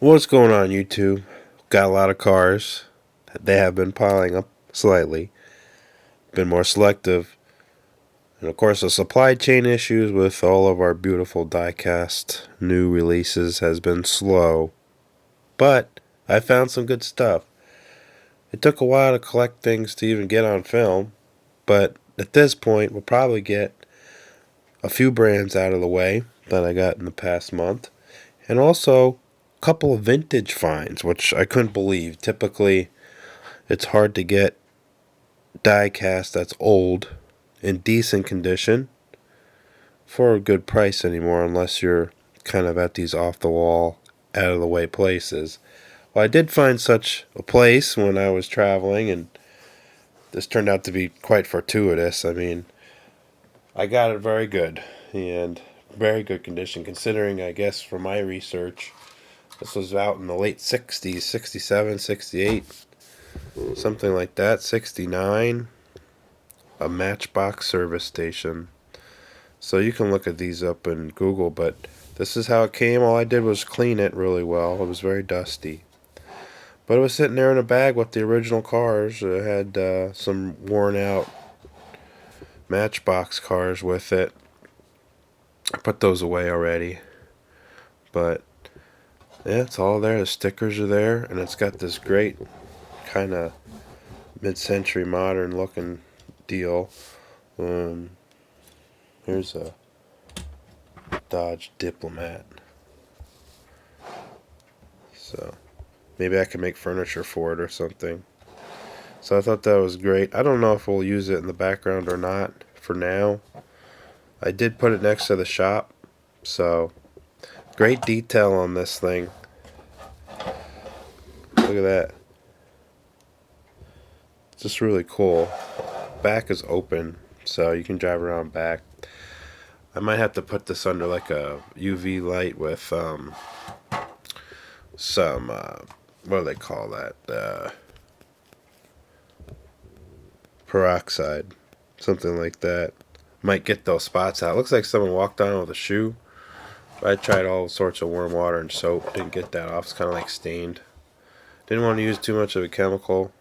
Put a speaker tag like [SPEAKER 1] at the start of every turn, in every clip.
[SPEAKER 1] What's going on, YouTube? Got a lot of cars. They have been piling up slightly. Been more selective. And of course, the supply chain issues with all of our beautiful diecast new releases has been slow. But I found some good stuff. It took a while to collect things to even get on film. But at this point, we'll probably get a few brands out of the way that I got in the past month. And also couple of vintage finds, which I couldn't believe. Typically, it's hard to get diecast that's old in decent condition for a good price anymore, unless you're kind of at these off-the-wall, out-of-the-way places. Well, I did find such a place when I was traveling, and this turned out to be quite fortuitous. I mean, I got it very good, and very good condition, considering, I guess, from my research, this was out in the late 60s, 67, 68, something like that, 69, a Matchbox service station. So you can look at these up in Google, but this is how it came. All I did was clean it really well. It was very dusty. But it was sitting there in a bag with the original cars. It had some worn out Matchbox cars with it. I put those away already. But yeah, it's all there. The stickers are there, and it's got this great kind of mid-century modern looking deal. Here's a Dodge Diplomat. So maybe I can make furniture for it or something. So I thought that was great. I don't know if we'll use it in the background or not for now. I did put it next to the shop, so great detail on this thing. Look at that. It's just really cool. Back is open, so you can drive around back. I might have to put this under like a UV light with some, what do they call that? Peroxide. Something like that. Might get those spots out. Looks like someone walked on with a shoe. I tried all sorts of warm water and soap. Didn't get that off. It's kind of like stained. Didn't want to use too much of a chemical.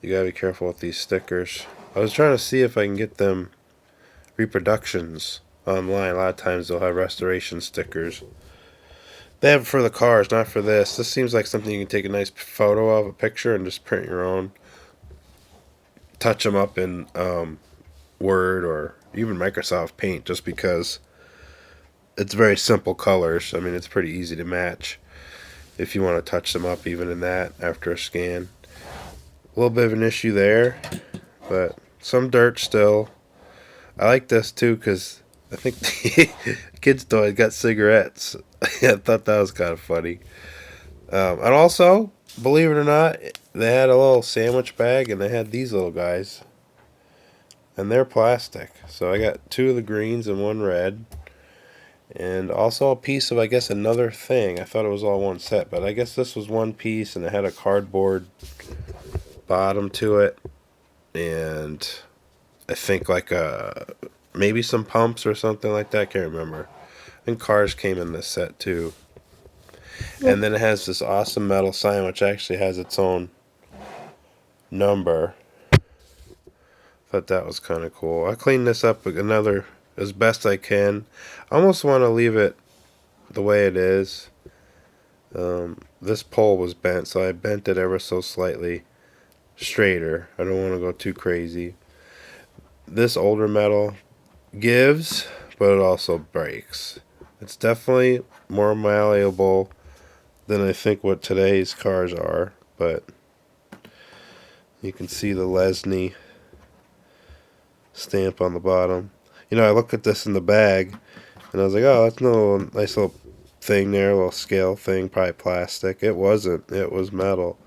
[SPEAKER 1] You gotta be careful with these stickers. I was trying to see if I can get them reproductions online. A lot of times they'll have restoration stickers. They have it for the cars, not for this. This seems like something you can take a nice photo of, a picture, and just print your own. Touch them up in Word or even Microsoft Paint, just because it's very simple colors. I mean, it's pretty easy to match if you want to touch them up even in that after a scan. A little bit of an issue there, but some dirt still. I like this too because I think the kids' toy got cigarettes. I thought that was kind of funny. And also, believe it or not, they had a little sandwich bag and they had these little guys. And they're plastic. So I got two of the greens and one red. And also a piece of, I guess, another thing. I thought it was all one set, but I guess this was one piece and it had a cardboard bottom to it. And I think like maybe some pumps or something like that. I can't remember. And cars came in this set too. And then it has this awesome metal sign which actually has its own number. Thought that was kind of cool. I cleaned this up another as best I can. I almost want to leave it the way it is. This pole was bent, so I bent it ever so slightly straighter. I don't want to go too crazy. This older metal gives, but it also breaks. It's definitely more malleable than I think what today's cars are, but you can see the Lesney stamp on the bottom. You know, I looked at this in the bag and I was like, oh, that's a nice little thing there, a little scale thing, probably plastic. It wasn't. It was metal.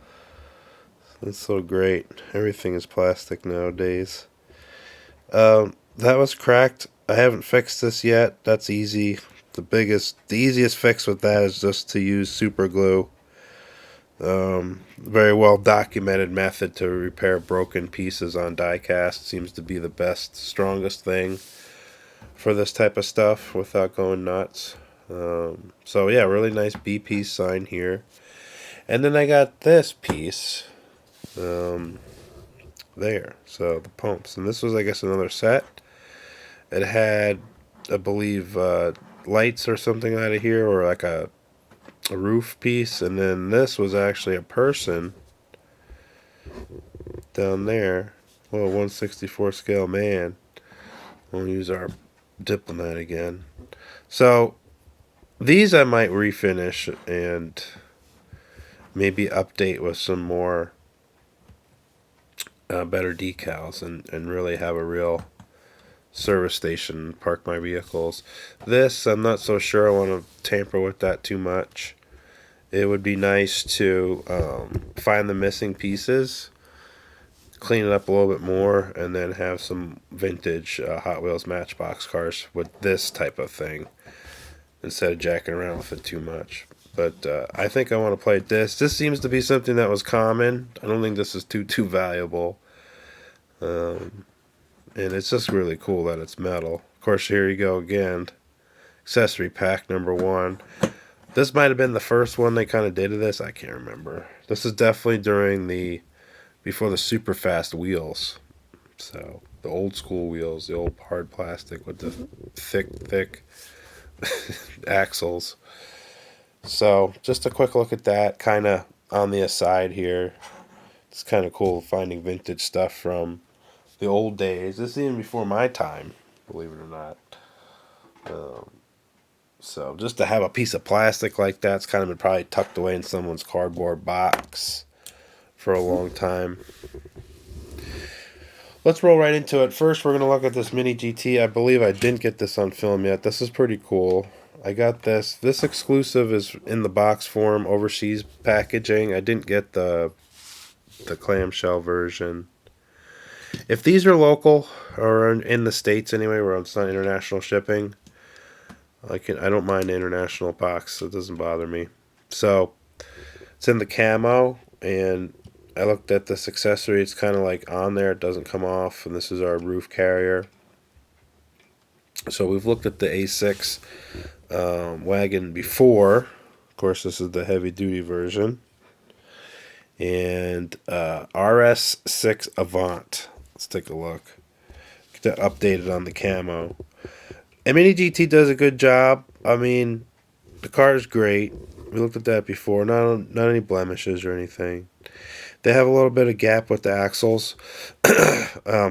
[SPEAKER 1] It's so great. Everything is plastic nowadays. That was cracked. I haven't fixed this yet. That's easy. The easiest fix with that is just to use super glue. Very well documented method to repair broken pieces on diecast. Seems to be the best, strongest thing for this type of stuff without going nuts. So yeah, really nice B-piece sign here. And then I got this piece there. So the pumps. And this was, I guess, another set. It had, I believe, lights or something out of here, or like a roof piece. And then this was actually a person down there. Well, 1/64 scale man. We'll use our diplomat again. So these I might refinish and maybe update with some more better decals and really have a real service station park my vehicles. This, I'm not so sure I want to tamper with that too much. It would be nice to find the missing pieces, clean it up a little bit more, and then have some vintage Hot Wheels Matchbox cars with this type of thing instead of jacking around with it too much. But I think I want to play this. This seems to be something that was common. I don't think this is too valuable. And it's just really cool that it's metal. Of course, here you go again. Accessory pack number 1. This might have been the first one they kind of did of this. I can't remember. This is definitely before the super fast wheels. So the old school wheels, the old hard plastic with the thick axles. So just a quick look at that, kind of on the aside here. It's kind of cool finding vintage stuff from the old days. This is even before my time, believe it or not. So just to have a piece of plastic like that's kind of been probably tucked away in someone's cardboard box for a long time. Let's roll right into it. First, we're going to look at this Mini GT. I believe I didn't get this on film yet. This is pretty cool. I got this. This exclusive is in the box form, overseas packaging. I didn't get the clamshell version. If these are local or in the States anyway, where it's not international shipping, I don't mind the international box. It doesn't bother me. So it's in the camo, and I looked at this accessory. It's kind of like on there. It doesn't come off, and this is our roof carrier. So we've looked at the A6 wagon before. Of course, this is the heavy-duty version. And RS6 Avant. Let's take a look. Get that updated on the camo. And Mini GT does a good job. I mean, the car is great. We looked at that before. Not any blemishes or anything. They have a little bit of gap with the axles.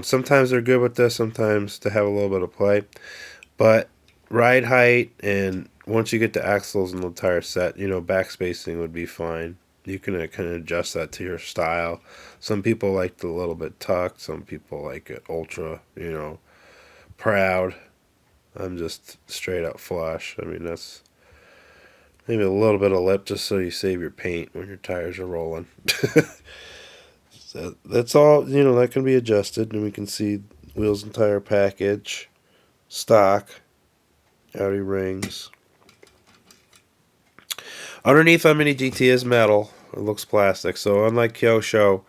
[SPEAKER 1] Sometimes they're good with this. Sometimes they have a little bit of play. But ride height, and once you get the axles and the tire set, back spacing would be fine. You can kind of adjust that to your style. Some people like it a little bit tucked. Some people like it ultra, proud. I'm just straight up flush. I mean, that's maybe a little bit of lip just so you save your paint when your tires are rolling. So that's all, that can be adjusted. And we can see wheels and tire package, stock, Audi rings. Underneath on Mini GT is metal. It looks plastic. So unlike Kyosho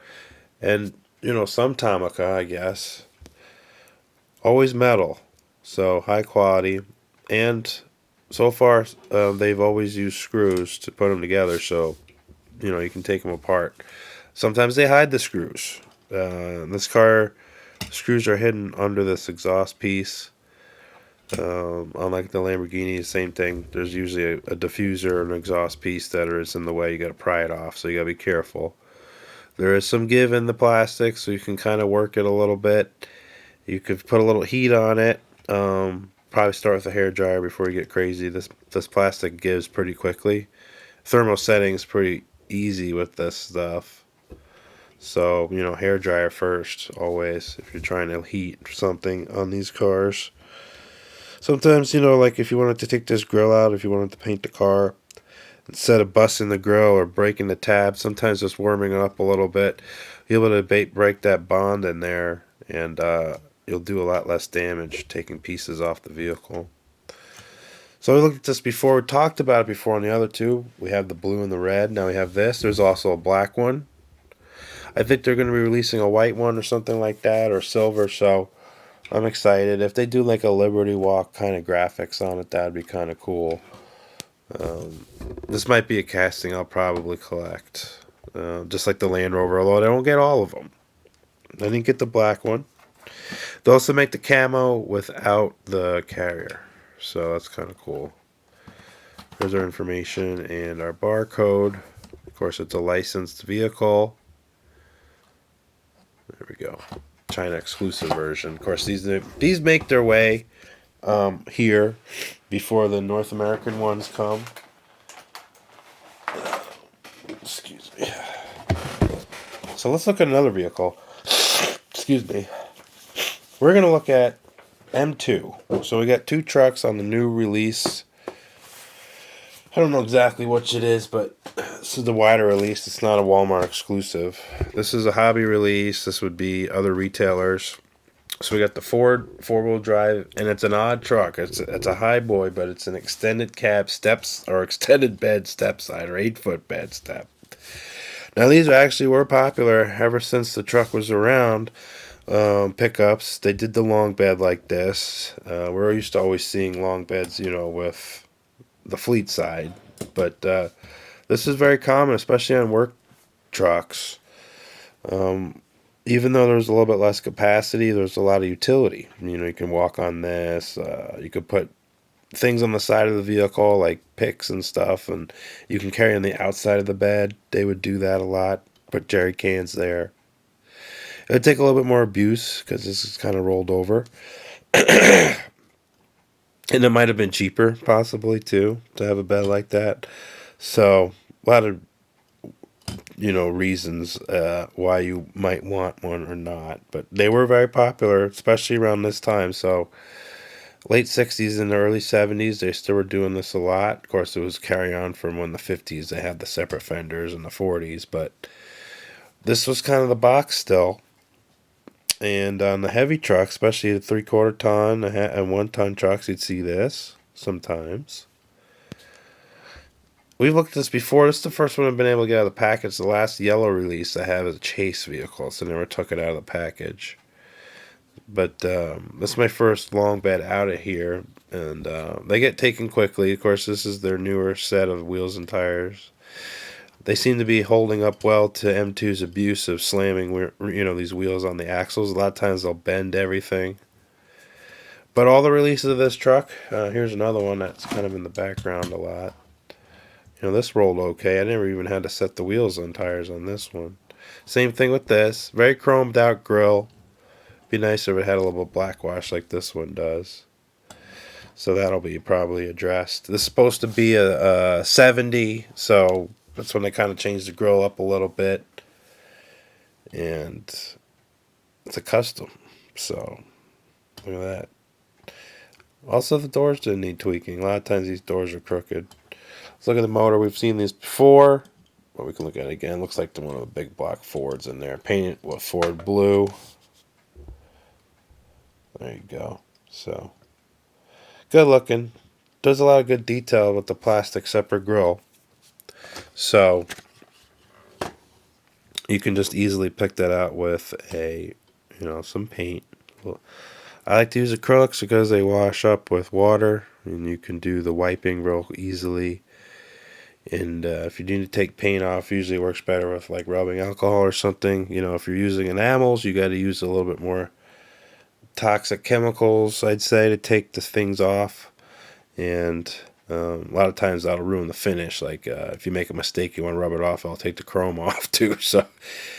[SPEAKER 1] and, some Tomica, I guess, always metal. So high quality. And so far, they've always used screws to put them together. So, you can take them apart. Sometimes they hide the screws. In this car, screws are hidden under this exhaust piece. Unlike the Lamborghini, same thing. There's usually a diffuser or an exhaust piece that is in the way. You got to pry it off, so you got to be careful. There is some give in the plastic, so you can kind of work it a little bit. You could put a little heat on it. Probably start with a hair dryer before you get crazy. This plastic gives pretty quickly. Thermal setting's pretty easy with this stuff. So, hair dryer first, always, if you're trying to heat something on these cars. Sometimes, like if you wanted to take this grill out, if you wanted to paint the car, instead of busting the grill or breaking the tab, sometimes just warming it up a little bit, you'll be able to break that bond in there, and you'll do a lot less damage taking pieces off the vehicle. So we looked at this before. We talked about it before on the other two. We have the blue and the red. Now we have this. There's also a black one. I think they're going to be releasing a white one or something like that, or silver, so I'm excited. If they do like a Liberty Walk kind of graphics on it, that'd be kind of cool. This might be a casting I'll probably collect. Just like the Land Rover, although I don't get all of them. I didn't get the black one. They also make the camo without the carrier. So that's kind of cool. Here's our information and our barcode. Of course, it's a licensed vehicle. There we go. China exclusive version. Of course, these make their way here before the North American ones come. Excuse me. So let's look at another vehicle. Excuse me. We're going to look at M2. So we got two trucks on the new release. I don't know exactly which it is, but this is the wider release. It's not a Walmart exclusive. This is a hobby release. This would be other retailers. So we got the Ford 4-wheel drive, and it's an odd truck. It's a high boy, but it's an extended cab steps or extended bed step side or 8-foot bed step. Now these actually were popular ever since the truck was around. Pickups, they did the long bed like this. We're used to always seeing long beds, with the fleet side, but this is very common, especially on work trucks. Even though there's a little bit less capacity, there's a lot of utility. You can walk on this. You could put things on the side of the vehicle like picks and stuff, and you can carry on the outside of the bed. They would do that a lot. Put jerry cans there. It would take a little bit more abuse because this is kind of rolled over. And it might have been cheaper, possibly, too, to have a bed like that. So, a lot of, reasons why you might want one or not. But they were very popular, especially around this time. So, late 60s and the early 70s, they still were doing this a lot. Of course, it was carry on from when the 50s, they had the separate fenders in the 40s. But this was kind of the box still. And on the heavy trucks, especially the 3/4 ton and 1-ton trucks, you'd see this sometimes. We've looked at this before. This is the first one I've been able to get out of the package. The last yellow release I have is a chase vehicle, so I never took it out of the package. But this is my first long bed out of here, and they get taken quickly. Of course, this is their newer set of wheels and tires. They seem to be holding up well to M2's abuse of slamming, these wheels on the axles. A lot of times they'll bend everything. But all the releases of this truck, here's another one that's kind of in the background a lot. This rolled okay. I never even had to set the wheels on tires on this one. Same thing with this. Very chromed out grill. Be nice if it had a little bit of black wash like this one does. So that'll be probably addressed. This is supposed to be a 70, so that's when they kind of changed the grill up a little bit. And it's a custom. So, look at that. Also, the doors didn't need tweaking. A lot of times these doors are crooked. Let's look at the motor. We've seen these before. But we can look at it again. Looks like one of the big block Fords in there. Painted with Ford blue. There you go. So, good looking. Does a lot of good detail with the plastic separate grill. So you can just easily pick that out with some paint. I like to use acrylics because they wash up with water, and you can do the wiping real easily. And if you need to take paint off, usually it works better with like rubbing alcohol or something. If you're using enamels, you got to use a little bit more toxic chemicals, I'd say, to take the things off. And a lot of times that'll ruin the finish. Like if you make a mistake, you want to rub it off, I'll take the chrome off too. So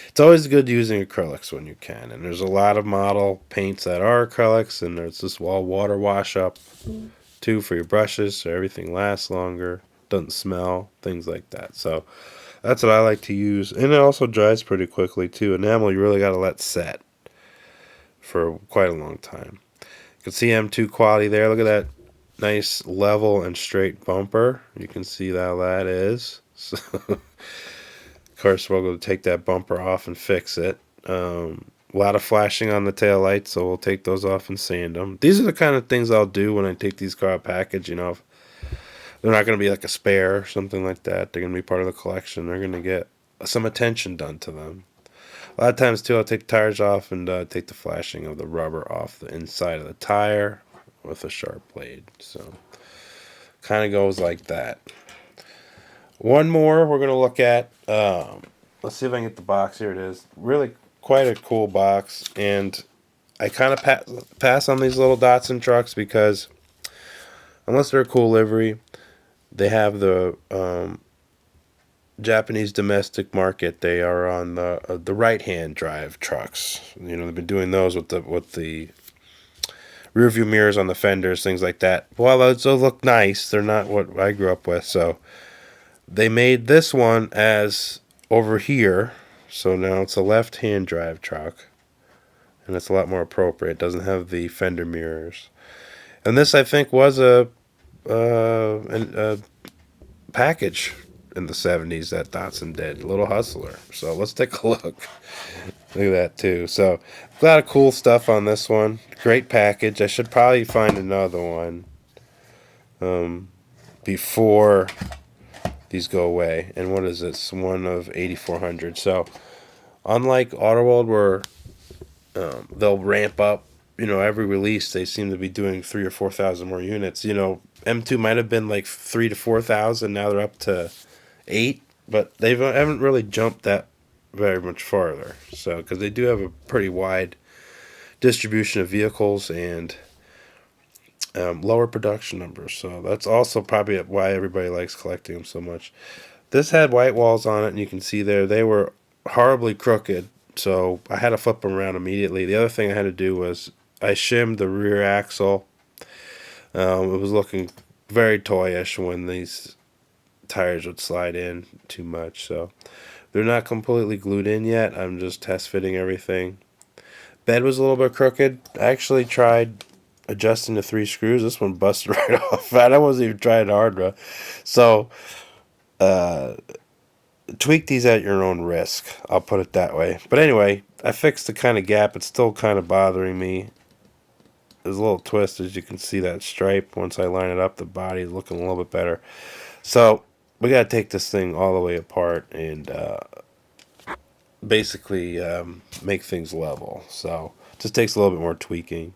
[SPEAKER 1] it's always good using acrylics when you can. And there's a lot of model paints that are acrylics, and there's this all water wash up too for your brushes, so everything lasts longer, doesn't smell, things like that. So that's what I like to use, and it also dries pretty quickly too. Enamel you really got to let set for quite a long time. You can see M2 quality there. Look at that nice level and straight bumper. You can see how that is. So, of course, we're going to take that bumper off and fix it. A lot of flashing on the tail lights, so we'll take those off and sand them. These are the kind of things I'll do when I take these car package. They're not going to be like a spare or something like that. They're going to be part of the collection. They're going to get some attention done to them. A lot of times, too, I'll take the tires off and take the flashing of the rubber off the inside of the tire with a sharp blade. So, kind of goes like that. One more we're going to look at. Let's see if I can get the box. Here it is. Really quite a cool box. And I kind of pass on these little Datsun trucks because unless they're a cool livery, they have the Japanese domestic market. They are on the right-hand drive trucks. You know, they've been doing those with the rear view mirrors on the fenders, things like that. Well, those look nice. They're not what I grew up with, so they made this one as over here. So now it's a left-hand drive truck, and it's a lot more appropriate. It doesn't have the fender mirrors. And this, I think, was a package in the 70s that Datsun did, Little Hustler. So let's take a look. Look at that too. So a lot of cool stuff on this one. Great package. I should probably find another one before these go away. And what is this? One of 8,400. So unlike Autoworld where they'll ramp up, you know, every release they seem to be doing 3,000 or 4,000 more units. You know, M2 might have been like 3,000 to 4,000. Now they're up to 8, but they haven't really jumped that very much farther. So, because they do have a pretty wide distribution of vehicles and lower production numbers. So that's also probably why everybody likes collecting them so much. This had white walls on it, and you can see there they were horribly crooked. So I had to flip them around immediately. The other thing I had to do was I shimmed the rear axle. It was looking very toyish when these tires would slide in too much. So they're not completely glued in yet. I'm just test fitting everything. Bed was a little bit crooked. I actually tried adjusting the 3 screws. This one busted right off. I wasn't even trying hard, bro. So tweak these at your own risk. I'll put it that way. But anyway, I fixed the kind of gap. It's still kind of bothering me. There's a little twist, as you can see that stripe. Once I line it up, the body's looking a little bit better. So we got to take this thing all the way apart and basically make things level. So it just takes a little bit more tweaking.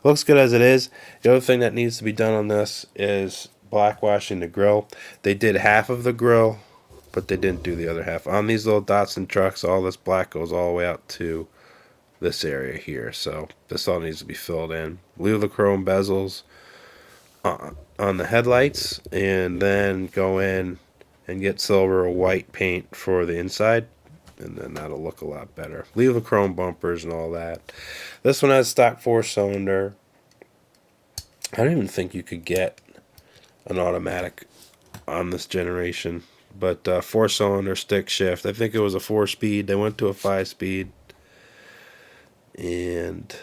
[SPEAKER 1] Looks good as it is. The other thing that needs to be done on this is blackwashing the grill. They did half of the grill, but they didn't do the other half. On these little Datsun trucks, all this black goes all the way out to this area here. So this all needs to be filled in. Leave the chrome bezels on the headlights, and then go in and get silver or white paint for the inside, and then that'll look a lot better. Leave the chrome bumpers and all that. This one has stock 4-cylinder. I don't even think you could get an automatic on this generation, but 4-cylinder stick shift. I think it was a 4-speed. They went to a 5-speed, and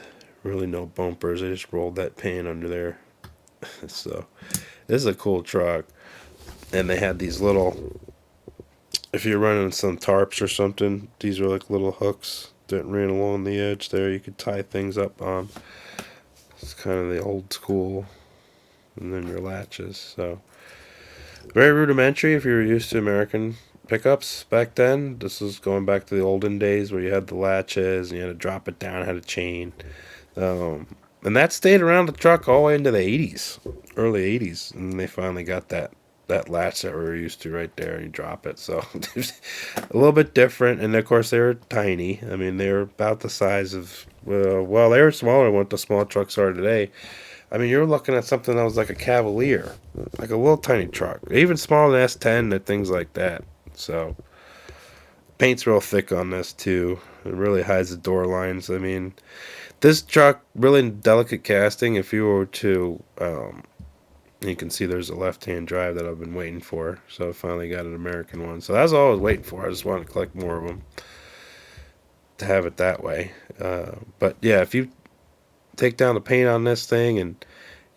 [SPEAKER 1] really no bumpers. I just rolled that paint under there. So this is a cool truck. And they had these little, if you're running some tarps or something, these are like little hooks that ran along the edge there. You could tie things up on. It's kind of the old school. And then your latches. So very rudimentary if you're used to American pickups back then. This is going back to the olden days where you had the latches and you had to drop it down, had a chain. And that stayed around the truck all the way into the 80s, early 80s. And they finally got that latch that we're used to right there, and you drop it. So a little bit different. And of course they were tiny. I mean, they were about the size of, well, they were smaller than what the small trucks are today. I mean, you're looking at something that was like a Cavalier, like a little tiny truck, even smaller than S10 and things like that. So paint's real thick on this too. It really hides the door lines. I mean, this truck, really delicate casting. If you were to, you can see there's a left-hand drive that I've been waiting for. So I finally got an American one. So that's all I was waiting for. I just wanted to collect more of them to have it that way. But yeah, if you take down the paint on this thing and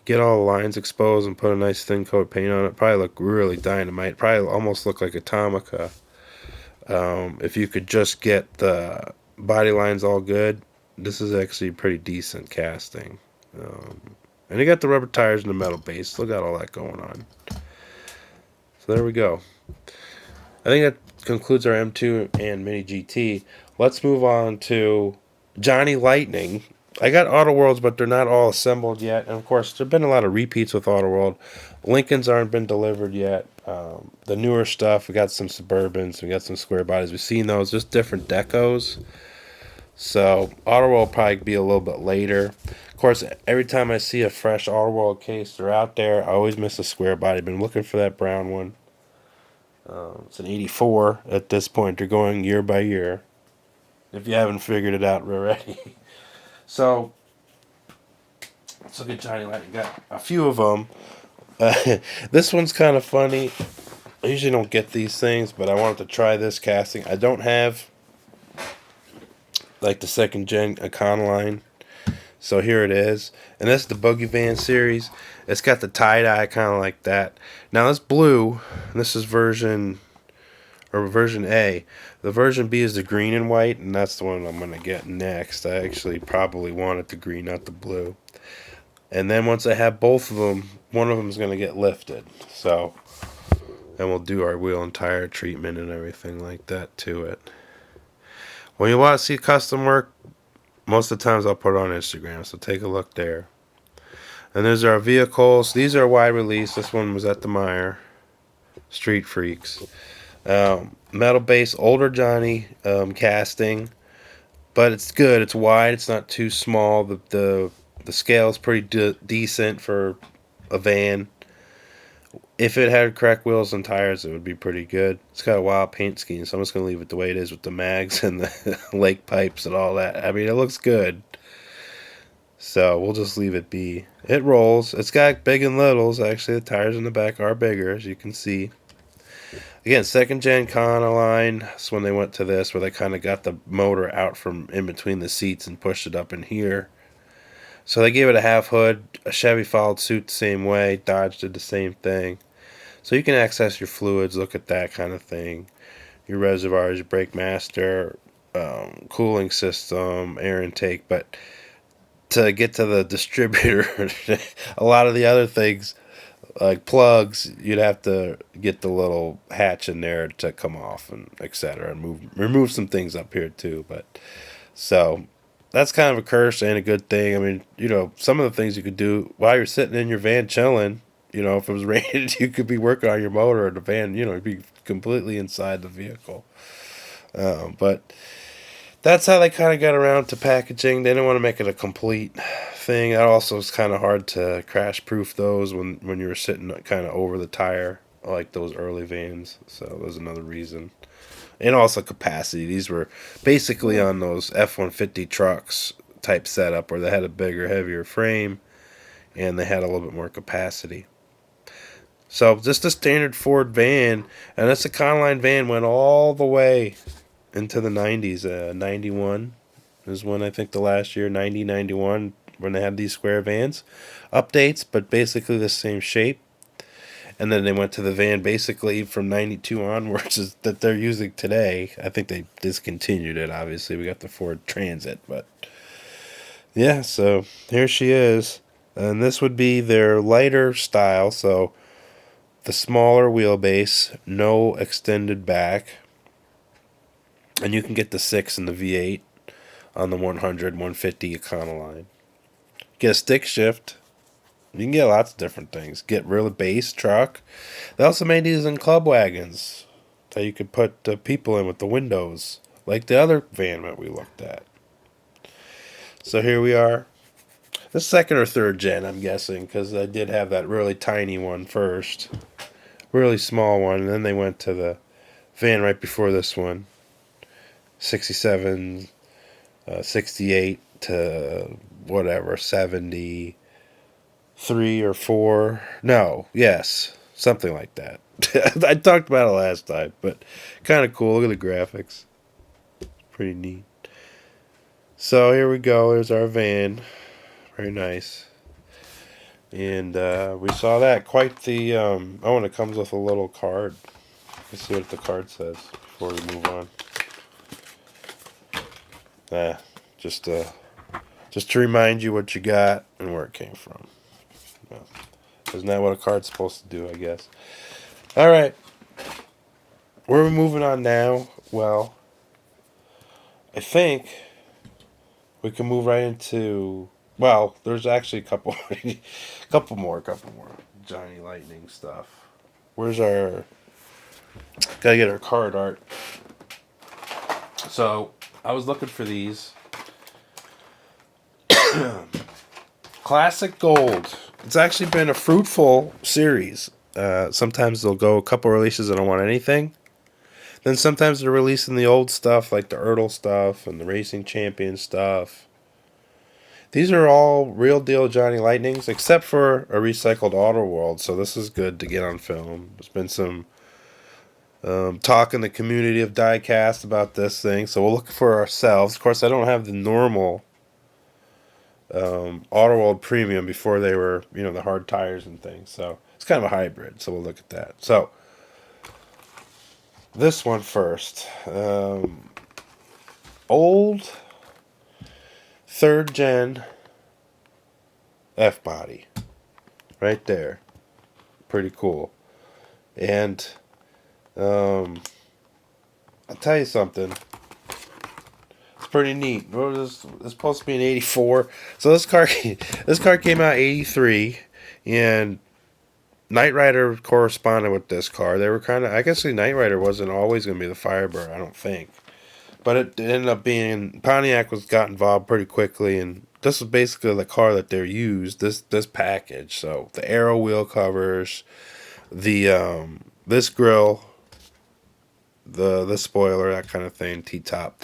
[SPEAKER 1] get all the lines exposed and put a nice thin coat of paint on it, probably look really dynamite. Probably almost look like Atomica. If you could just get the body lines all good, this is actually pretty decent casting. And you got the rubber tires and the metal base. Still got all that going on. So there we go. I think that concludes our M2 and Mini GT. Let's move on to Johnny Lightning. I got Auto Worlds, but they're not all assembled yet. And of course, there've been a lot of repeats with Auto World. Lincolns aren't been delivered yet. The newer stuff, we got some Suburbans, we got some square bodies. We've seen those, just different decos. So Auto World will probably be a little bit later. Of course, every time I see a fresh Auto World case, they're out there. I always miss a square body. Been looking for that brown one. It's an 84 at this point. They're going year by year. If you haven't figured it out already. So let's look at Johnny Lightning. Got a few of them. This one's kind of funny. I usually don't get these things, but I wanted to try this casting. I don't have like the second gen Econoline, so here it is. And this is the Boogie Van Series. It's got the tie-dye kind of like that. Now this blue, this is version A. The version B is the green and white, and that's the one I'm going to get next. I actually probably wanted the green, not the blue. And then once I have both of them, one of them is going to get lifted. So, and we'll do our wheel and tire treatment and everything like that to it. When you want to see custom work, most of the times I'll put it on Instagram, so take a look there. And there's our vehicles. These are wide release. This one was at the Meyer. Street Freaks. Metal base, older Johnny casting. But it's good. It's wide. It's not too small. The scale is pretty decent for a van. If it had correct wheels and tires, it would be pretty good. It's got a wild paint scheme, so I'm just going to leave it the way it is with the mags and the lake pipes and all that. I mean, it looks good. So we'll just leave it be. It rolls. It's got big and littles. Actually, the tires in the back are bigger, as you can see. Again, second gen Econoline. That's when they went to this, where they kind of got the motor out from in between the seats and pushed it up in here. So they gave it a half hood. A Chevy followed suit the same way. Dodge did the same thing. So you can access your fluids, look at that kind of thing. Your reservoirs, your brake master, cooling system, air intake. But to get to the distributor, a lot of the other things, like plugs, you'd have to get the little hatch in there to come off and etc. and remove some things up here too. But so that's kind of a curse and a good thing. I mean, you know, some of the things you could do while you're sitting in your van chilling, you know, if it was raining, you could be working on your motor or the van, you know, you'd be completely inside the vehicle. But that's how they kind of got around to packaging. They didn't want to make it a complete thing. That also is kind of hard to crash proof those when you were sitting kind of over the tire, like those early vans. So that was another reason. And also capacity. These were basically on those F-150 trucks type setup where they had a bigger, heavier frame and they had a little bit more capacity. So just a standard Ford van, and this Econoline van went all the way into the 90s. 91 is when I think the last year, 90, 91, when they had these square vans. Updates, but basically the same shape. And then they went to the van basically from 92 onwards that they're using today. I think they discontinued it, obviously. We got the Ford Transit, but yeah, so here she is. And this would be their lighter style, so the smaller wheelbase, no extended back. And you can get the 6 and the V8 on the 100, 150 Econoline. Get a stick shift. You can get lots of different things. Get really base truck. They also made these in club wagons that you could put people in with the windows, like the other van that we looked at. So here we are. The second or third gen, I'm guessing, because I did have that really tiny one first. Really small one, and then they went to the van right before this one. 67, 68 to whatever, 73 or 4. No, yes, something like that. I talked about it last time, but kind of cool. Look at the graphics. Pretty neat. So here we go. There's our van. Very nice. And we saw that. Quite the... oh, and it comes with a little card. Let's see what the card says before we move on. Just to remind you what you got and where it came from. Well, isn't that what a card's supposed to do, I guess? Alright. Where are we moving on now? Well, I think we can move right into. Well, there's actually a couple, couple more Johnny Lightning stuff. Where's our? Gotta get our card art. So I was looking for these. Classic Gold. It's actually been a fruitful series. Sometimes they'll go a couple releases and don't want anything. Then sometimes they're releasing the old stuff, like the Ertl stuff and the Racing Champion stuff. These are all real deal Johnny Lightnings, except for a recycled Auto World. So this is good to get on film. There's been some talk in the community of Diecast about this thing, so we'll look for ourselves. Of course, I don't have the normal Auto World Premium before they were, the hard tires and things. So it's kind of a hybrid. So we'll look at that. So this one first. Old 3rd gen F body, right there. Pretty cool. And I'll tell you something. It's pretty neat. It's supposed to be an '84. So this car came out '83, and Knight Rider corresponded with this car. They were kind of, I guess the Knight Rider wasn't always going to be the Firebird, I don't think. But it ended up being, Pontiac got involved pretty quickly, and this was basically the car that they used, this package. So the aero wheel covers, the this grill, the spoiler, that kind of thing, T-top.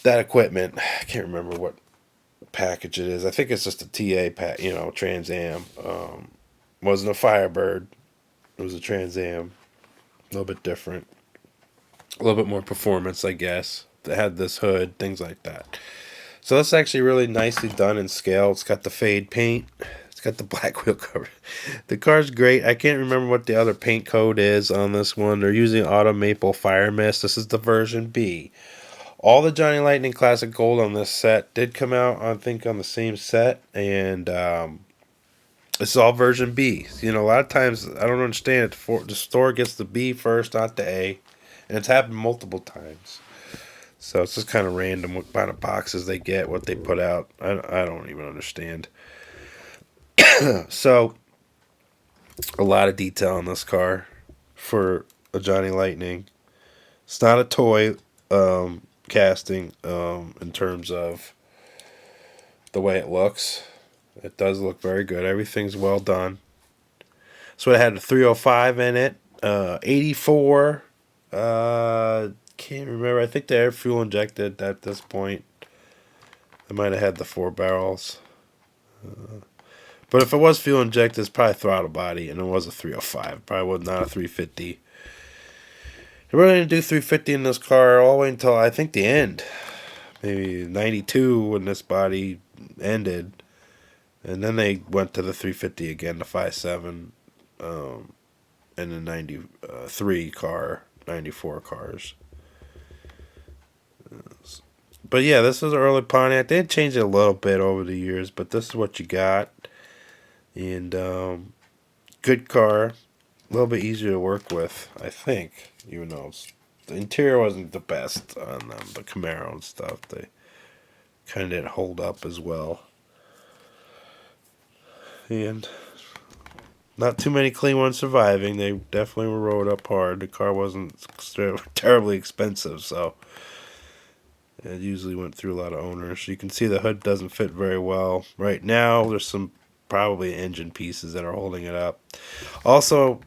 [SPEAKER 1] That equipment, I can't remember what package it is. I think it's just a TA Trans Am. Wasn't a Firebird. It was a Trans Am. A little bit different. A little bit more performance, I guess. It had this hood, things like that. So that's actually really nicely done in scale. It's got the fade paint. It's got the black wheel cover. The car's great. I can't remember what the other paint code is on this one. They're using Autumn Maple Firemist. This is the version B. All the Johnny Lightning Classic Gold on this set did come out, I think, on the same set. And it's all version B. A lot of times, I don't understand it. The store gets the B first, not the A. And it's happened multiple times. So it's just kind of random what kind of boxes they get, what they put out. I don't even understand. So, a lot of detail on this car for a Johnny Lightning. It's not a toy casting in terms of the way it looks. It does look very good. Everything's well done. So it had a 305 in it, 84. Can't remember. I think they are fuel injected at this point. They might have had the 4 barrels. But if it was fuel injected, it's probably throttle body, and it was a 305. Probably was not a 350. They really didn't do 350 in this car all the way until, I think, the end. Maybe 92 when this body ended. And then they went to the 350 again, the 5.7, and the 93 car, 94 cars. But yeah, this is an early Pontiac. They had changed it a little bit over the years, but this is what you got. And good car. A little bit easier to work with, I think. Even though the interior wasn't the best on the Camaro and stuff. They kind of didn't hold up as well. And not too many clean ones surviving. They definitely were rode up hard. The car wasn't terribly expensive, so it usually went through a lot of owners. You can see the hood doesn't fit very well. Right now, there's some probably engine pieces that are holding it up. Also,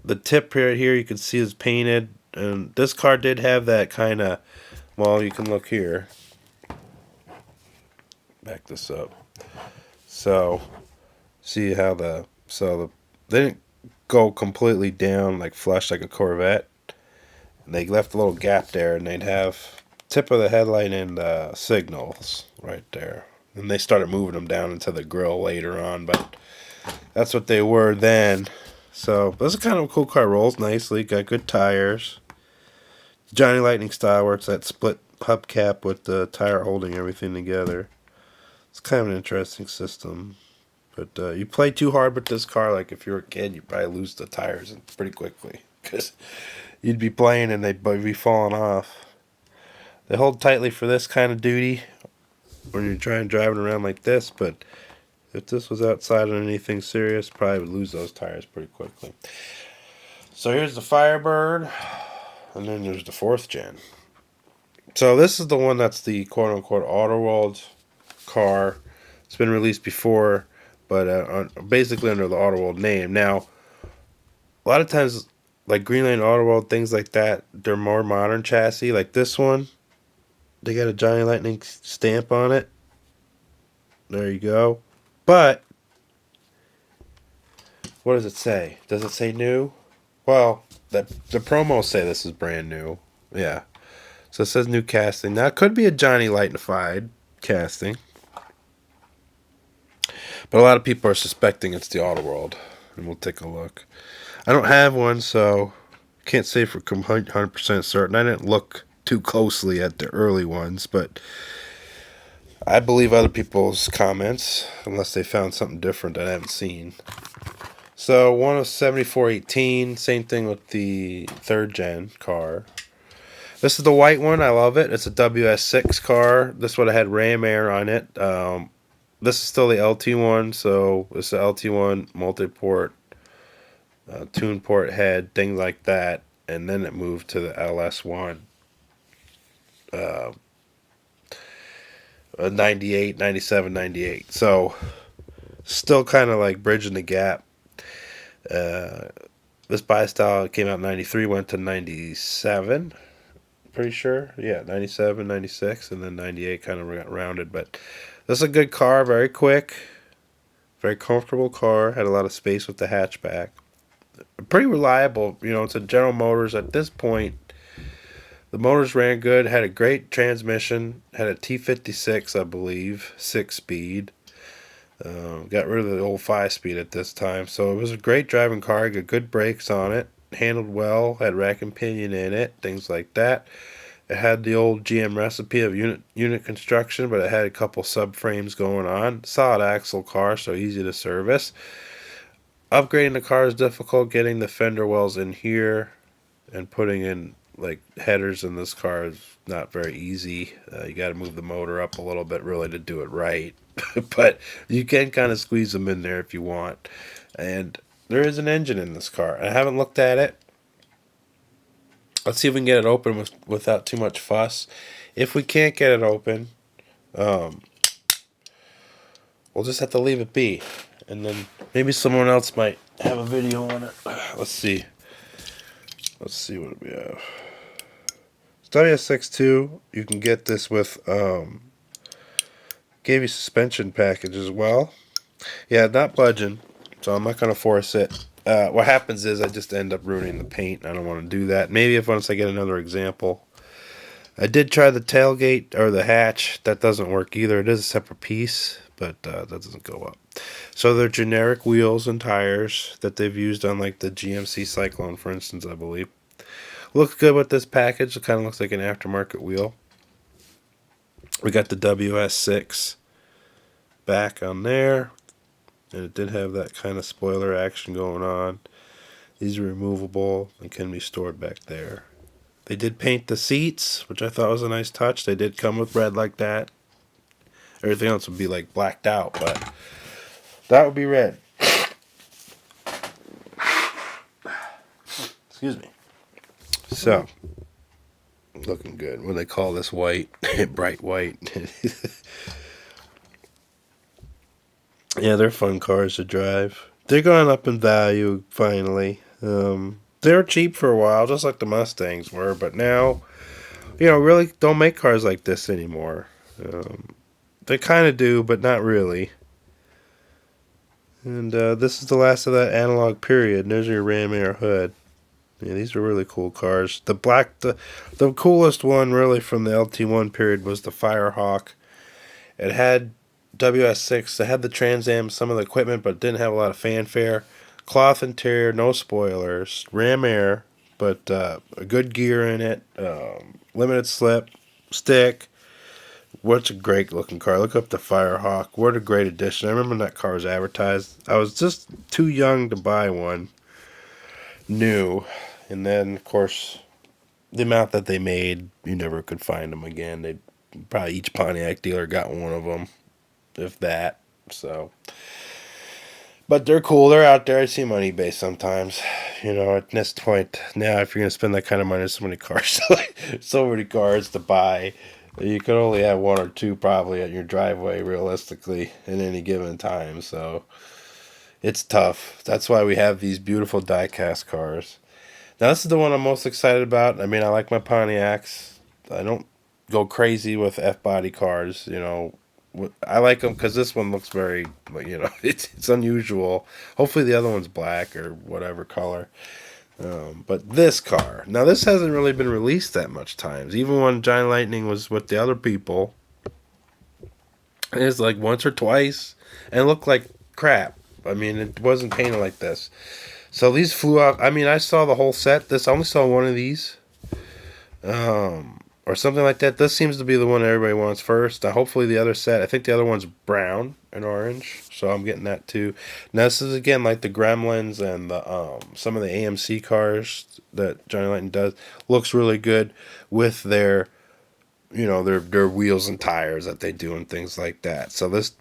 [SPEAKER 1] the tip right here you can see is painted. And this car did have that kind of, well, you can look here. Back this up. So, see how they didn't go completely down like flush like a Corvette. They left a little gap there, and they'd have tip of the headlight and signals right there. And they started moving them down into the grill later on, but that's what they were then. So this is kind of a cool car. Rolls nicely, got good tires. Johnny Lightning style works that split hubcap with the tire holding everything together. It's kind of an interesting system. But you play too hard with this car, like if you're a kid, you'd probably lose the tires pretty quickly. Because you'd be playing and they'd be falling off. They hold tightly for this kind of duty. when you're trying driving around like this, but if this was outside on anything serious, probably would lose those tires pretty quickly. So here's the Firebird, and then there's the 4th gen. So this is the one that's the quote-unquote Auto World car. It's been released before, but basically under the Auto World name. Now, a lot of times, like Greenlight and Auto World, things like that, they're more modern chassis. Like this one, they got a Johnny Lightning stamp on it. There you go. But, what does it say? Does it say new? Well, the promos say this is brand new. Yeah. So it says new casting. Now, it could be a Johnny Lightnified casting. But a lot of people are suspecting it's the Auto World. And we'll take a look. I don't have one, so can't say for 100% certain. I didn't look too closely at the early ones, but I believe other people's comments, unless they found something different that I haven't seen. So, one of 7418, same thing with the 3rd gen car. This is the white one. I love it. It's a WS6 car. This would have had ram air on it. This is still the LT one, so it's the LT one multi-port, tune port head, things like that, and then it moved to the LS one. 98, 97, 98. So still kind of like bridging the gap. This bi-style came out in 93, went to 97. Pretty sure. Yeah, 97, 96, and then 98 kind of got rounded. But this is a good car, very quick, very comfortable car. Had a lot of space with the hatchback. Pretty reliable. You know, it's a General Motors at this point. The motors ran good, had a great transmission, had a T56, I believe, 6-speed. Got rid of the old 5-speed at this time. So it was a great driving car, got good brakes on it, handled well, had rack and pinion in it, things like that. It had the old GM recipe of unit construction, but it had a couple subframes going on. Solid axle car, so easy to service. Upgrading the car is difficult. Getting the fender wells in here and putting in like headers in this car is not very easy. You got to move the motor up a little bit really to do it right. But you can kind of squeeze them in there if you want. And there is an engine in this car. I haven't looked at it. Let's see if we can get it open without too much fuss. If we can't get it open, we'll just have to leave it be. And then maybe someone else might have a video on it. Let's see. Let's see what we have. It's WS62. You can get this with, gave you suspension package as well. Yeah, not budging, so I'm not going to force it. What happens is I just end up ruining the paint. I don't want to do that. Maybe if once I get another example. I did try the tailgate or the hatch. That doesn't work either. It is a separate piece, but that doesn't go up. So they're generic wheels and tires that they've used on like the GMC Cyclone, for instance, I believe. Looks good with this package. It kind of looks like an aftermarket wheel. We got the WS6 back on there. And it did have that kind of spoiler action going on. These are removable and can be stored back there. They did paint the seats, which I thought was a nice touch. They did come with red like that. Everything else would be like blacked out, but that would be red. Excuse me. So, looking good. What do they call this white? Bright white. Yeah, they're fun cars to drive. They're going up in value, finally. They were cheap for a while, just like the Mustangs were, but now, really don't make cars like this anymore. They kind of do, but not really. And this is the last of that analog period. And there's your ram air hood. Yeah, these are really cool cars. The coolest one really from the LT1 period was the Firehawk. It had WS6. It had the Trans Am, some of the equipment, but it didn't have a lot of fanfare. Cloth interior, no spoilers, ram air, but a good gear in it. Limited slip, stick. What's a great looking car. Look up the Firehawk. What a great addition. I remember when that car was advertised. I was just too young to buy one new. And then, of course, the amount that they made, you never could find them again. probably each Pontiac dealer got one of them, if that. So, but they're cool. They're out there. I see them on eBay sometimes. You know, at this point now, if you're gonna spend that kind of money, there's so many cars, so many cars to buy. You could only have one or two probably at your driveway, realistically, at any given time. So it's tough. That's why we have these beautiful diecast cars. Now, this is the one I'm most excited about. I mean, I like my Pontiacs. I don't go crazy with F-body cars, you know. I like them because this one looks very, you know, it's unusual. Hopefully the other one's black or whatever color. But this car, now this hasn't really been released that much times. Even when Giant Lightning was with the other people, it's like once or twice, and it looked like crap. I mean, it wasn't painted like this. So these flew out. I mean, I saw the whole set. I only saw one of these, or something like that. This seems to be the one everybody wants first. Hopefully the other set. I think the other one's brown and orange, so I'm getting that too. Now this is again like the Gremlins and the some of the AMC cars that Johnny Lightning does. Looks really good with their, you know, their wheels and tires that they do and things like that. So this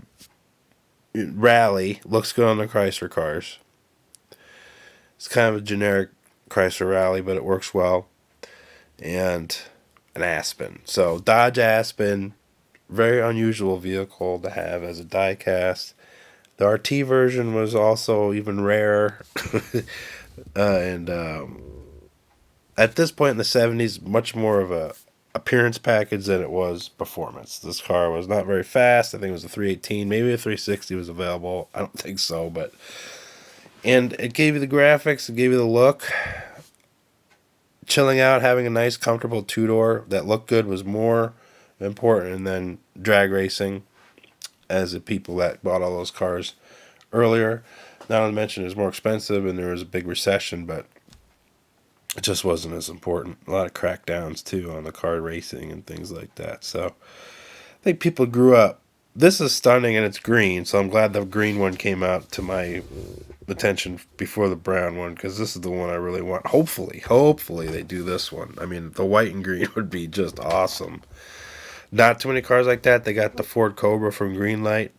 [SPEAKER 1] Rally looks good on the Chrysler cars. It's kind of a generic Chrysler Rally, but it works well. And an Aspen. So Dodge Aspen, very unusual vehicle to have as a diecast. The RT version was also even rarer. and at this point in the 70s, much more of a appearance package than it was performance. This car was not very fast. I think it was a 318. Maybe a 360 was available. I don't think so, but... And it gave you the graphics, it gave you the look. Chilling out, having a nice, comfortable two-door that looked good was more important than drag racing, as the people that bought all those cars earlier. Not to mention it was more expensive and there was a big recession, but it just wasn't as important. A lot of crackdowns, too, on the car racing and things like that. So I think people grew up. This is stunning and it's green, so I'm glad the green one came out to my attention before the brown one, because this is the one I really want. Hopefully they do this one. I mean, the white and green would be just awesome. Not too many cars like that. They got the Ford Cobra from Greenlight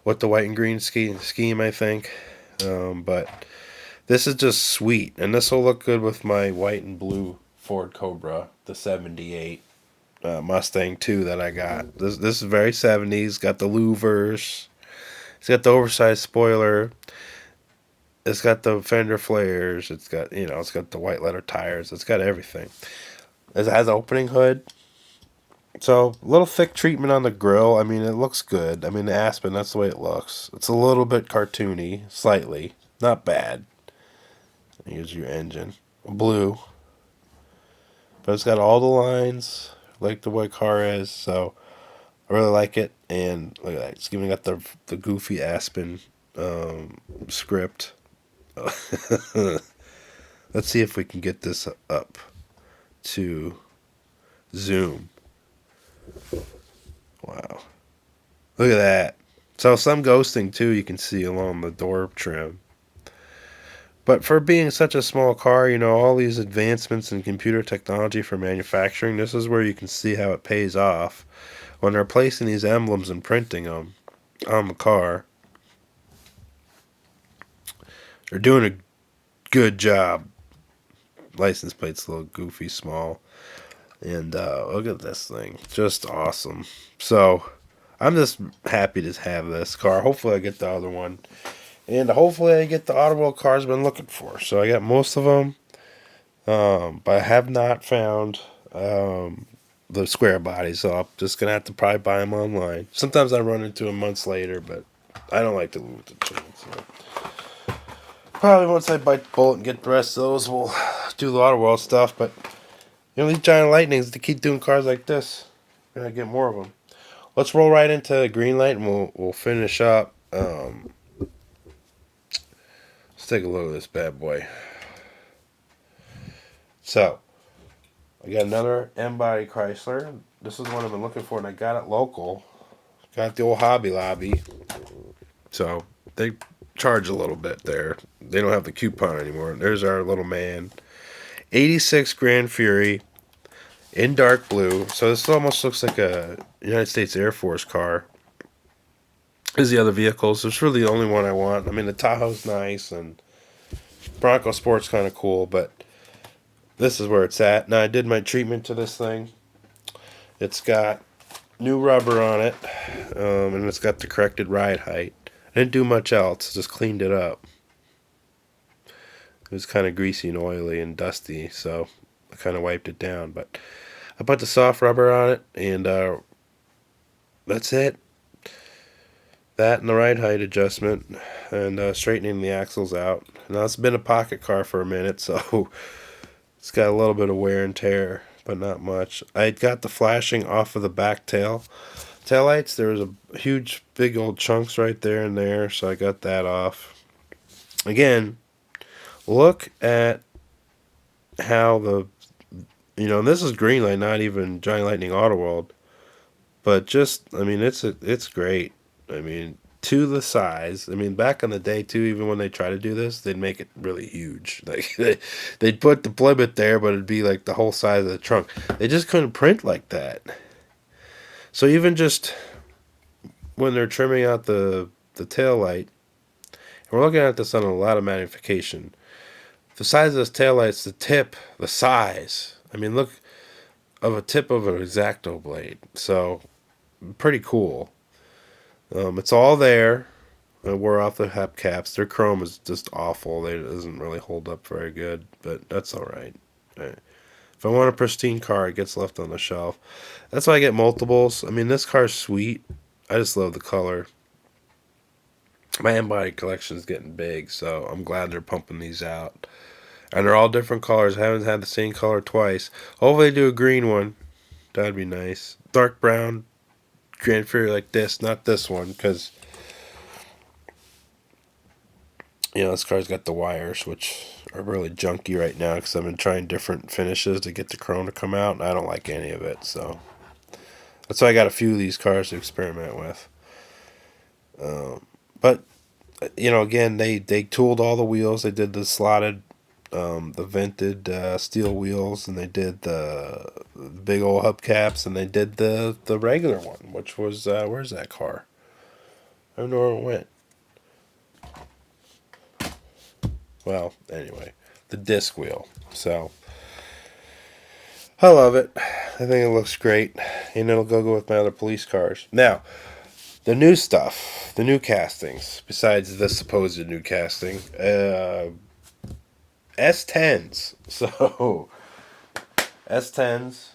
[SPEAKER 1] with the white and green scheme, I think. But this is just sweet, and this will look good with my white and blue Ford Cobra, the 78 Mustang 2 that I got. This is very 70s. Got the louvers. It's got the oversized spoiler. It's got the fender flares. It's got, you know, it's got the white letter tires. It's got everything. It has an opening hood. So, a little thick treatment on the grill. I mean, it looks good. I mean, the Aspen, that's the way it looks. It's a little bit cartoony, slightly. Not bad. Here's your engine. Blue. But it's got all the lines like the white car is. So, I really like it. And look at that. It's giving it the goofy Aspen script. Let's see if we can get this up to zoom. Wow. Look at that. So some ghosting too you can see along the door trim. But for being such a small car, you know, all these advancements in computer technology for manufacturing, this is where you can see how it pays off when they're placing these emblems and printing them on the car. They're doing a good job. License plate's a little goofy, small. And look at this thing. Just awesome. So, I'm just happy to have this car. Hopefully I get the other one. And hopefully I get the Automobile cars I've been looking for. So, I got most of them. But I have not found the square bodies. So, I'm just going to have to probably buy them online. Sometimes I run into them months later, but I don't like to lose the chance. So. Probably once I bite the bullet and get the rest of those, we'll do the Auto stuff. But, you know, these Giant Lightnings, to keep doing cars like this, we're going to get more of them. Let's roll right into Greenlight and we'll finish up. Let's take a look at this bad boy. So, I got another M-body Chrysler. This is one I've been looking for, and I got it local. Got it the old Hobby Lobby. So, they charge a little bit there. They don't have the coupon anymore. There's our little man. 86 Grand Fury. in dark blue. So this almost looks like a United States Air Force car. Is the other vehicles. It's really the only one I want. I mean, the Tahoe's nice and Bronco Sport's kind of cool, but this is where it's at. Now, I did my treatment to this thing. It's got new rubber on it, and it's got the corrected ride height. I didn't do much else, just cleaned it up. It was kind of greasy and oily and dusty, so I kind of wiped it down. But I put the soft rubber on it, and that's it. That and the ride height adjustment, and straightening the axles out. Now, it's been a pocket car for a minute, so it's got a little bit of wear and tear, but not much. I got the flashing off of the back taillights. There was a huge, big old chunks right there and there, so I got that off. Again, look at how and this is Greenlight, not even Johnny Lightning Auto World, but just, I mean, it's great. I mean, to the size. I mean, back in the day too, even when they try to do this, they'd make it really huge. Like they'd put the Plymouth there, but it'd be like the whole size of the trunk. They just couldn't print like that. So even just when they're trimming out the tail light, and we're looking at this on a lot of magnification. The size of this tail light's the tip, the size. I mean, look of a tip of an X-Acto blade. So pretty cool. It's all there. I wore off the hubcaps. Their chrome is just awful. It doesn't really hold up very good, but that's all right. If I want a pristine car, it gets left on the shelf. That's why I get multiples. I mean, this car's sweet. I just love the color. My embodied collection is getting big, so I'm glad they're pumping these out. And they're all different colors. I haven't had the same color twice. Hopefully they do a green one. That'd be nice. Dark brown Grand Inferior like this, not this one, because this car's got the wires, which are really junky right now because I've been trying different finishes to get the chrome to come out, and I don't like any of it. So that's why I got a few of these cars to experiment with. But again, they tooled all the wheels. They did the slotted, the vented steel wheels, and they did the big old hubcaps, and they did the regular one, which was where's that car? I don't know where it went. Well, anyway, the disc wheel. So I love it. I think it looks great, and it'll go with my other police cars. Now, the new stuff, the new castings, besides this supposed new casting, S10s. So, S10s,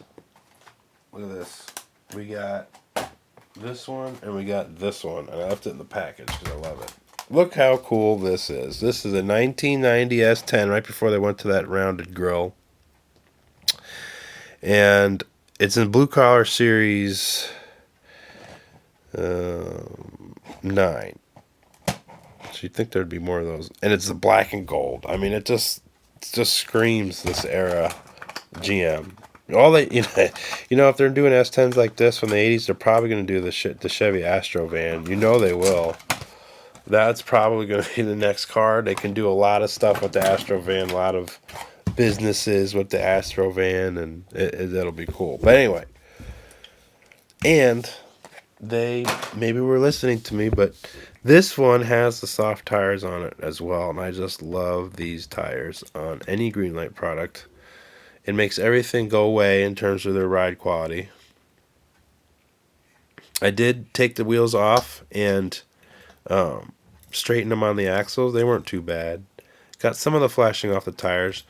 [SPEAKER 1] look at this. We got this one, and we got this one. And I left it in the package because I love it. Look how cool this is. This is a 1990 S10, right before they went to that rounded grille. And it's in Blue Collar Series 9. So you'd think there'd be more of those. And it's the black and gold. I mean, it just screams this era GM. All they, if they're doing S10s like this from the 80s, they're probably going to do the Chevy Astro van. They will. That's probably going to be the next car. They can do a lot of stuff with the Astro van, a lot of businesses with the Astro van, and that'll be cool. But anyway, and they maybe were listening to me, but this one has the soft tires on it as well, and I just love these tires on any Greenlight product. It makes everything go away in terms of their ride quality. I did take the wheels off and straighten them on the axles. They weren't too bad. Got some of the flashing off the tires.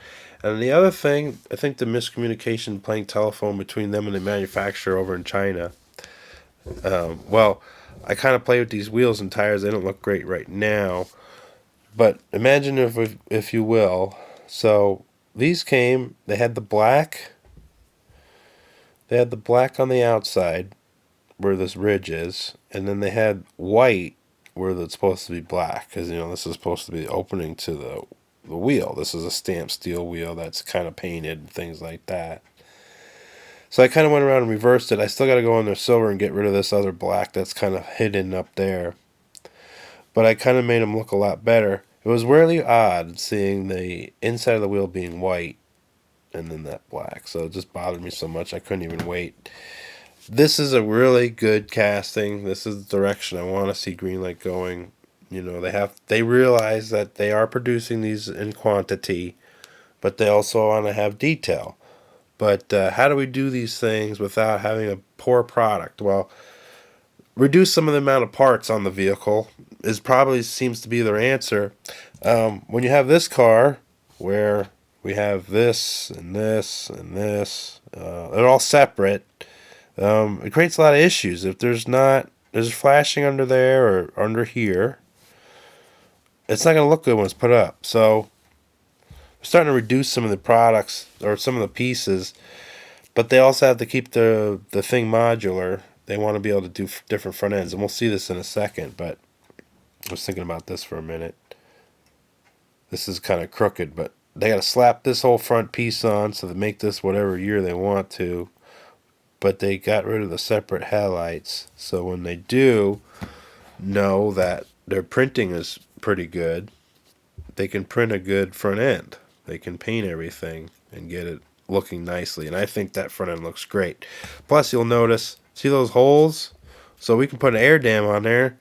[SPEAKER 1] And the other thing, I think the miscommunication playing telephone between them and the manufacturer over in China. I kind of play with these wheels and tires. They don't look great right now. But imagine if you will. So these came, they had the black. They had the black on the outside where this ridge is. And then they had white where it's supposed to be black. Because, this is supposed to be the opening to the wheel. This is a stamped steel wheel that's kind of painted and things like that. So I kind of went around and reversed it. I still got to go in there silver and get rid of this other black that's kind of hidden up there. But I kind of made them look a lot better. It was really odd seeing the inside of the wheel being white and then that black. So it just bothered me so much I couldn't even wait. This is a really good casting. This is the direction I want to see Greenlight going. You know, they realize that they are producing these in quantity, but they also want to have detail. But how do we do these things without having a poor product? Well, reduce some of the amount of parts on the vehicle is probably seems to be their answer. When you have this car, where we have this and this and this, they're all separate. It creates a lot of issues. If there's flashing under there or under here, it's not going to look good when it's put up. So we're starting to reduce some of the products or some of the pieces, but they also have to keep the thing modular. They want to be able to do different front ends, and we'll see this in a second, but I was thinking about this for a minute. This is kind of crooked, but they got to slap this whole front piece on so they make this whatever year they want to, but they got rid of the separate headlights, so when they do know that their printing is pretty good, they can print a good front end. They can paint everything and get it looking nicely, and I think that front end looks great. Plus, you'll notice, see those holes? So we can put an air dam on there,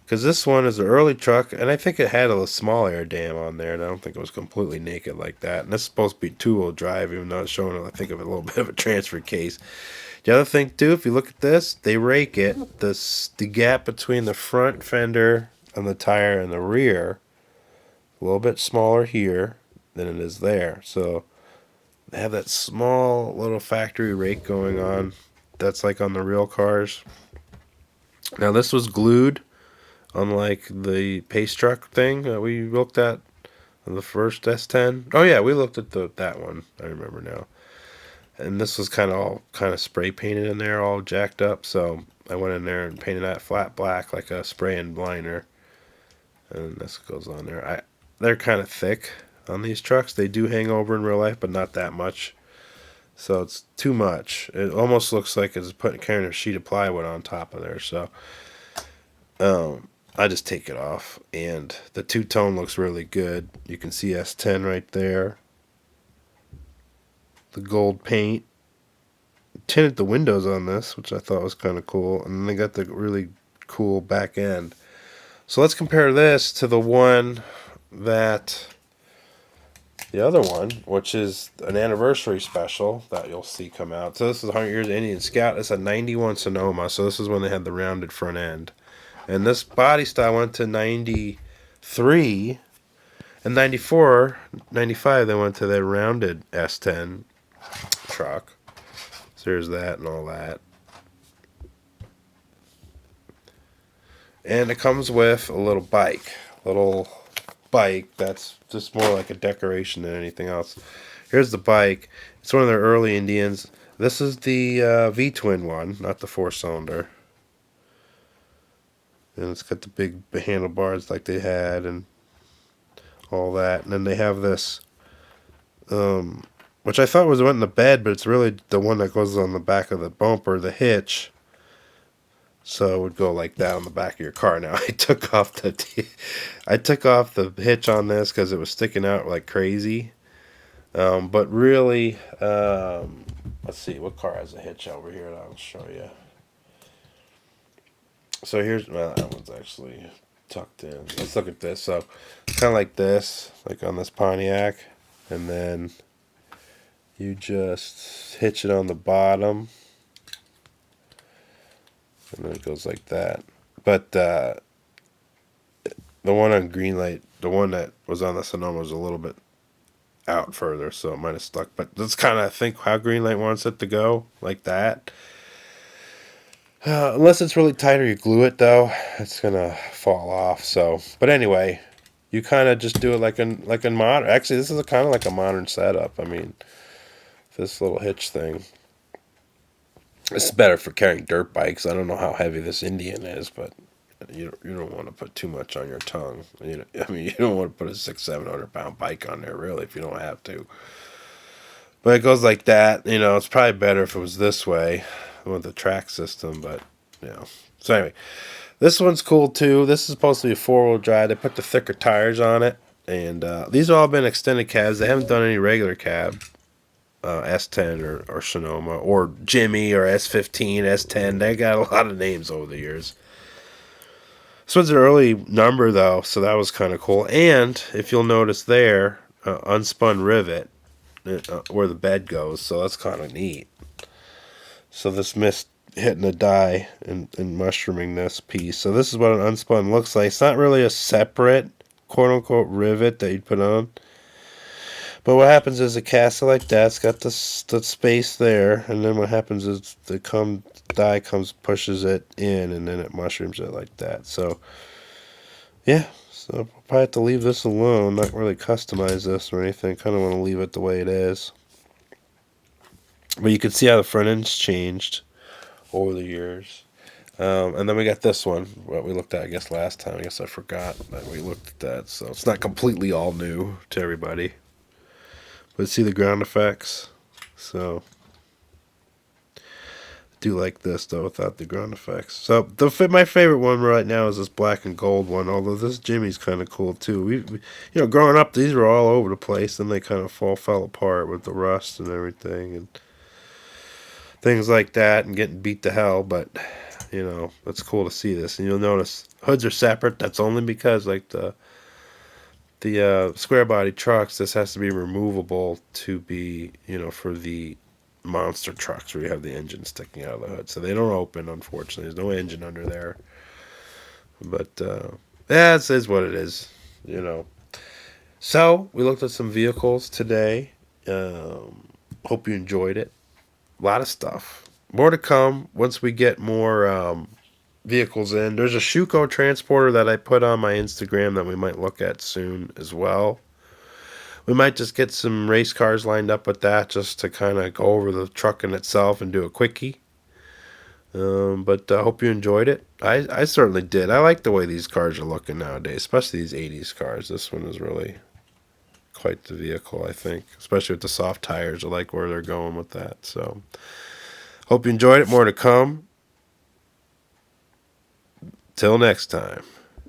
[SPEAKER 1] because this one is an early truck, and I think it had a small air dam on there, and I don't think it was completely naked like that. And this is supposed to be two-wheel drive, even though it's showing, I think, of a little bit of a transfer case. The other thing, too, if you look at this, they rake it. The gap between the front fender and the tire and the rear, a little bit smaller here than it is there. So they have that small little factory rake going on. That's like on the real cars. Now, this was glued, unlike the pace truck thing that we looked at on the first S10. Oh, yeah, we looked at that one. I remember now. And this was kind of spray painted in there, all jacked up. So I went in there and painted that flat black like a spray and liner. And this goes on there. They're kind of thick on these trucks. They do hang over in real life, but not that much. So it's too much. It almost looks like it's carrying a sheet of plywood on top of there. So I just take it off. And the two-tone looks really good. You can see S10 right there. The gold paint. Tinted the windows on this, which I thought was kind of cool. And then they got the really cool back end. So let's compare this to the one that... the other one, which is an anniversary special that you'll see come out. So this is 100 Years of Indian Scout. It's a 91 Sonoma. So this is when they had the rounded front end. And this body style went to 93. And 94, 95, they went to their rounded S10 truck. So there's that and all that. And it comes with a little bike. That's just more like a decoration than anything else. Here's the bike. It's one of their early Indians. This is the V-twin one, not the four-cylinder. And it's got the big handlebars like they had and all that. And then they have this, which I thought went in the bed, but it's really the one that goes on the back of the bumper, the hitch. So it would go like that on the back of your car. Now I took off the hitch on this because it was sticking out like crazy. But really, let's see what car has a hitch over here. I'll show you. So that one's actually tucked in. Let's look at this. So it's kind of like this, like on this Pontiac, and then you just hitch it on the bottom. And then it goes like that. But the one on Greenlight, the one that was on the Sonoma was a little bit out further, so it might have stuck. But that's kind of, I think, how Greenlight wants it to go, like that. Unless it's really tight or you glue it, though, it's going to fall off. So, but anyway, you kind of just do it like in modern. Actually, this is kind of like a modern setup. I mean, this little hitch thing. This is better for carrying dirt bikes. I don't know how heavy this Indian is, but you don't want to put too much on your tongue. You don't want to put a 600-700 pound bike on there, really, if you don't have to. But it goes like that. It's probably better if it was this way with the track system, but So anyway, this one's cool too. This is supposed to be a 4-wheel drive. They put the thicker tires on it, and these have all been extended cabs. They haven't done any regular cab. S10 or Sonoma or Jimmy or S15, S10. They got a lot of names over the years. This one's an early number though, so that was kind of cool. And if you'll notice there, unspun rivet where the bed goes, so that's kind of neat. So this mist hitting the die and mushrooming this piece. So this is what an unspun looks like. It's not really a separate quote-unquote rivet that you'd put on. But what happens is a cast like that, it's got the space there, and then what happens is the die pushes it in, and then it mushrooms it like that. So, yeah, so I'll probably have to leave this alone, not really customize this or anything. Kind of want to leave it the way it is. But you can see how the front end's changed over the years. And then we got this one, what we looked at, I guess, last time. I guess I forgot that we looked at that. So it's not completely all new to everybody. But see the ground effects. So I do like this, though, without the ground effects. So my favorite one right now is this black and gold one, although this Jimmy's kind of cool, too. We growing up, these were all over the place, and they kind of fell apart with the rust and everything. And things like that and getting beat to hell, but it's cool to see this. And you'll notice hoods are separate. That's only because like the square body trucks, this has to be removable to be for the monster trucks where you have the engine sticking out of the hood, so they don't open, unfortunately. There's no engine under there, but yeah, it is what it is. So we looked at some vehicles today. Hope you enjoyed it. A lot of stuff. More to come once we get more vehicles in. There's a Schuco transporter that I put on my Instagram that we might look at soon as well. We might just get some race cars lined up with that just to kind of go over the truck in itself and do a quickie. But I hope you enjoyed it. I certainly did. I like the way these cars are looking nowadays, especially these 80s cars. This one is really quite the vehicle, I think, especially with the soft tires. I like where they're going with that. So hope you enjoyed it. More to come. Till next time.